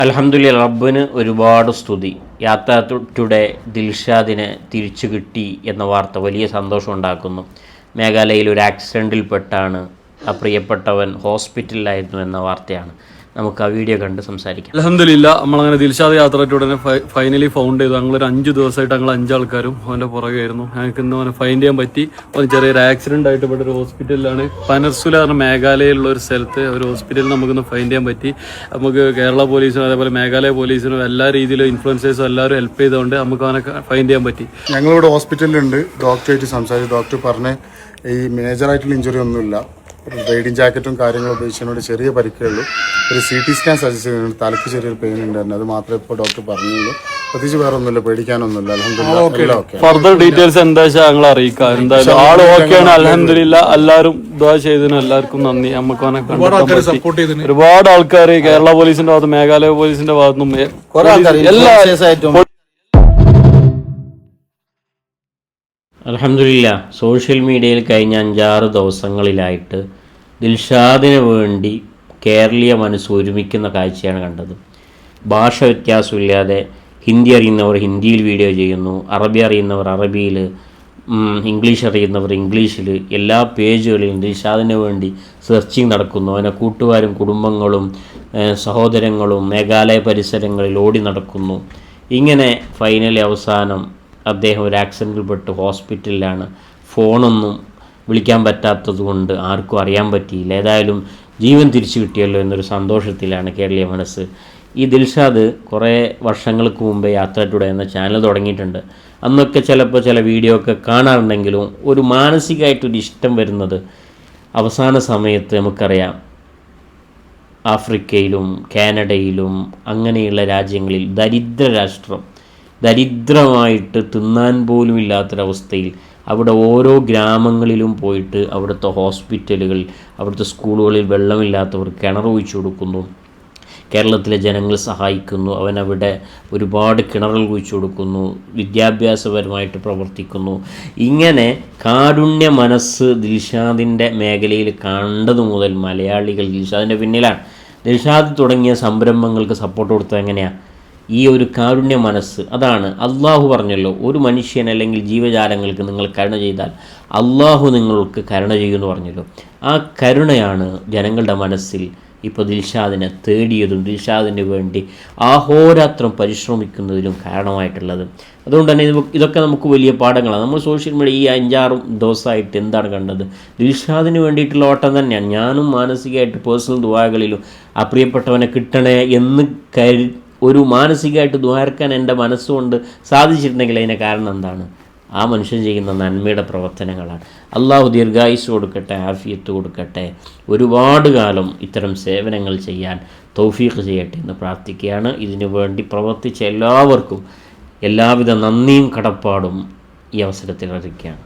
അൽഹംദുലില്ലാ, റബ്ബിന് ഒരുപാട് സ്തുതി. യാത്ര ടുഡേ ദിൽഷാദിനെ തിരിച്ചു കിട്ടി എന്ന വാർത്ത വലിയ സന്തോഷം ഉണ്ടാക്കുന്നു. മേഘാലയയിൽ ഒരു ആക്സിഡൻറ്റിൽപ്പെട്ടാണ് ആ പ്രിയപ്പെട്ടവൻ ഹോസ്പിറ്റലിലായിരുന്നു എന്ന വാർത്തയാണ്. നമുക്ക് ആ വീഡിയോ കണ്ട് സംസാരിക്കാം. അൽഹംദുലില്ലാ, നമ്മളങ്ങനെ ദിൽഷാദ് യാത്ര ടുഡേ ഫൈനലി ഫൗണ്ട് ചെയ്തു. ഞങ്ങളൊരു 5 ദിവസമായിട്ട് ഞങ്ങൾ 5 ആൾക്കാരും അവൻ്റെ പുറകെയായിരുന്നു. ഞങ്ങൾക്ക് ഇന്ന് അവനെ ഫൈൻഡ് ചെയ്യാൻ പറ്റി. അവന് ചെറിയൊരു ആക്സിഡൻ്റ് ആയിട്ട് ഇവിടെ ഒരു ഹോസ്പിറ്റലിലാണ്, പനർസുല പറഞ്ഞ മേഘാലയയിലുള്ള ഒരു സ്ഥലത്ത് ഒരു ഹോസ്പിറ്റലിൽ നമുക്കിന്ന് ഫൈൻഡ് ചെയ്യാൻ പറ്റി. നമുക്ക് കേരള പോലീസിനും അതേപോലെ മേഘാലയ പോലീസിനും എല്ലാ രീതിയിലും ഇൻഫ്ലുവൻസേഴ്സും എല്ലാവരും ഹെൽപ്പ് ചെയ്തുകൊണ്ട് നമുക്ക് അവനെ ഫൈൻഡ് ചെയ്യാൻ പറ്റി. ഞങ്ങളിവിടെ ഹോസ്പിറ്റലിലുണ്ട്. ഡോക്ടറായിട്ട് സംസാരിച്ചു. ഡോക്ടർ പറഞ്ഞ് ഈ മേജറായിട്ടുള്ള ഇഞ്ചുറി ഒന്നുമില്ല, റൈഡിങ് ജാക്കറ്റും കാര്യങ്ങളും ഉപയോഗിച്ചതിനോട് ചെറിയ പരിക്കേ ഉള്ളൂ. ഒരു CT സ്കാൻ സജസ്റ്റ് ചെയ്യുന്നുണ്ട്. തലക്ക് ചെറിയൊരു പെയിൻ ഉണ്ടായിരുന്നു, അത് മാത്രമേ ഇപ്പോൾ ഡോക്ടർ പറഞ്ഞുള്ളൂ. പ്രത്യേകിച്ച് വേറെ ഒന്നുമില്ല, പേടിക്കാനൊന്നുമില്ല. അൽഹംദുലില്ലാ. ഫർദർ ഡീറ്റെയിൽസ് എന്താ വെച്ചാൽ ഞങ്ങൾ അറിയിക്കാം. എന്തായാലും ആള് ഓക്കെയാണ്. അൽഹംദുലില്ലാ, എല്ലാവരും ദുആ ചെയ്തതിനും എല്ലാവർക്കും നന്ദി. നമുക്ക് അവനെ ഒരുപാട് ആൾക്കാർ കേരള പോലീസിന്റെ ഭാഗത്തും മേഘാലയ പോലീസിന്റെ ഭാഗത്തും അൽഹംദുലില്ലാ, സോഷ്യൽ മീഡിയയിൽ കഴിഞ്ഞ 5-6 ദിവസങ്ങളിലായിട്ട് ദിൽഷാദിന് വേണ്ടി കേരളീയ മനസ്സ് ഒരുമിക്കുന്ന കാഴ്ചയാണ് കണ്ടത്. ഭാഷ വ്യത്യാസമില്ലാതെ ഹിന്ദി അറിയുന്നവർ ഹിന്ദിയിൽ വീഡിയോ ചെയ്യുന്നു, അറബി അറിയുന്നവർ അറബിയിൽ, ഇംഗ്ലീഷ് അറിയുന്നവർ ഇംഗ്ലീഷിൽ, എല്ലാ പേജുകളിലും ദിൽഷാദിന് വേണ്ടി സെർച്ചിങ് നടക്കുന്നു. അവൻ്റെ കൂട്ടുകാരും കുടുംബങ്ങളും സഹോദരങ്ങളും മേഘാലയ പരിസരങ്ങളിൽ ഓടി നടക്കുന്നു. ഇങ്ങനെ ഫൈനലി അവസാനം അദ്ദേഹം ഒരു ആക്സിഡൻറ്റിൽപ്പെട്ട് ഹോസ്പിറ്റലിലാണ്. ഫോണൊന്നും വിളിക്കാൻ പറ്റാത്തത് കൊണ്ട് ആർക്കും അറിയാൻ പറ്റിയില്ല. ഏതായാലും ജീവൻ തിരിച്ചു കിട്ടിയല്ലോ എന്നൊരു സന്തോഷത്തിലാണ് കേരളീയ മനസ്സ്. ഈ ദിൽഷാദ് കുറേ വർഷങ്ങൾക്ക് മുമ്പേ യാത്ര ടുഡേ എന്ന ചാനൽ തുടങ്ങിയിട്ടുണ്ട്. അന്നൊക്കെ ചിലപ്പോൾ ചില വീഡിയോ ഒക്കെ കാണാറുണ്ടെങ്കിലും ഒരു മാനസികമായിട്ടൊരു ഇഷ്ടം വരുന്നത് അവസാന സമയത്ത് നമുക്കറിയാം ആഫ്രിക്കയിലും കാനഡയിലും അങ്ങനെയുള്ള രാജ്യങ്ങളിൽ ദരിദ്രമായിട്ട് തിന്നാൻ പോലും ഇല്ലാത്തൊരവസ്ഥയിൽ അവിടെ ഓരോ ഗ്രാമങ്ങളിലും പോയിട്ട് അവിടുത്തെ ഹോസ്പിറ്റലുകളിൽ, അവിടുത്തെ സ്കൂളുകളിൽ വെള്ളമില്ലാത്തവർ കിണർ ഒഴിച്ചു കൊടുക്കുന്നു. കേരളത്തിലെ ജനങ്ങൾ സഹായിക്കുന്നു. അവനവിടെ ഒരുപാട് കിണറുകൾ കുഴിച്ചു കൊടുക്കുന്നു, വിദ്യാഭ്യാസപരമായിട്ട് പ്രവർത്തിക്കുന്നു. ഇങ്ങനെ കാരുണ്യ മനസ്സ് ദിൽഷാദിൻ്റെ മേഖലയിൽ കണ്ടതു മുതൽ മലയാളികൾ ദിൽഷാദിൻ്റെ പിന്നിലാണ്. ദിൽഷാദ് തുടങ്ങിയ സംരംഭങ്ങൾക്ക് സപ്പോർട്ട് കൊടുത്തത് എങ്ങനെയാണ്? ഈ ഒരു കാരുണ്യ മനസ്സ്. അതാണ് അള്ളാഹു പറഞ്ഞല്ലോ, ഒരു മനുഷ്യൻ അല്ലെങ്കിൽ ജീവജാലങ്ങൾക്ക് നിങ്ങൾ കരുണ ചെയ്താൽ അള്ളാഹു നിങ്ങൾക്ക് കരുണ ചെയ്യുമെന്ന് പറഞ്ഞല്ലോ. ആ കരുണയാണ് ജനങ്ങളുടെ മനസ്സിൽ ഇപ്പോൾ ദിൽഷാദിനെ തേടിയതും ദിൽഷാദിന് വേണ്ടി അഹോരാത്രം പരിശ്രമിക്കുന്നതിലും കാരണമായിട്ടുള്ളത്. അതുകൊണ്ട് തന്നെ ഇതൊക്കെ നമുക്ക് വലിയ പാഠങ്ങളാണ്. നമ്മൾ സോഷ്യൽ മീഡിയ ഈ 5-6 ദിവസമായിട്ട് എന്താണ് കണ്ടത്? ദിൽഷാദിന് വേണ്ടിയിട്ടുള്ള ഓട്ടം തന്നെയാണ്. ഞാനും മാനസികമായിട്ട് പേഴ്സണൽ ദുആകളിലും ആ പ്രിയപ്പെട്ടവനെ കിട്ടണേ എന്ന് ഒരു മാനസികമായിട്ട് ദ്വാരക്കാൻ എൻ്റെ മനസ്സുകൊണ്ട് സാധിച്ചിട്ടുണ്ടെങ്കിൽ അതിന് കാരണം എന്താണ്? ആ മനുഷ്യൻ ചെയ്യുന്ന നന്മയുടെ പ്രവർത്തനങ്ങളാണ്. അള്ളാഹു ദീർഘായുസ്സ് കൊടുക്കട്ടെ, ആഫിയത്ത് കൊടുക്കട്ടെ, ഒരുപാട് കാലം ഇത്തരം സേവനങ്ങൾ ചെയ്യാൻ തൗഫീഖ് ചെയ്യട്ടെ എന്ന് പ്രാർത്ഥിക്കുകയാണ്. ഇതിനു വേണ്ടി പ്രവർത്തിച്ച എല്ലാവർക്കും എല്ലാവിധ നന്ദിയും കടപ്പാടും ഈ അവസരത്തിൽ അറിയിക്കുകയാണ്.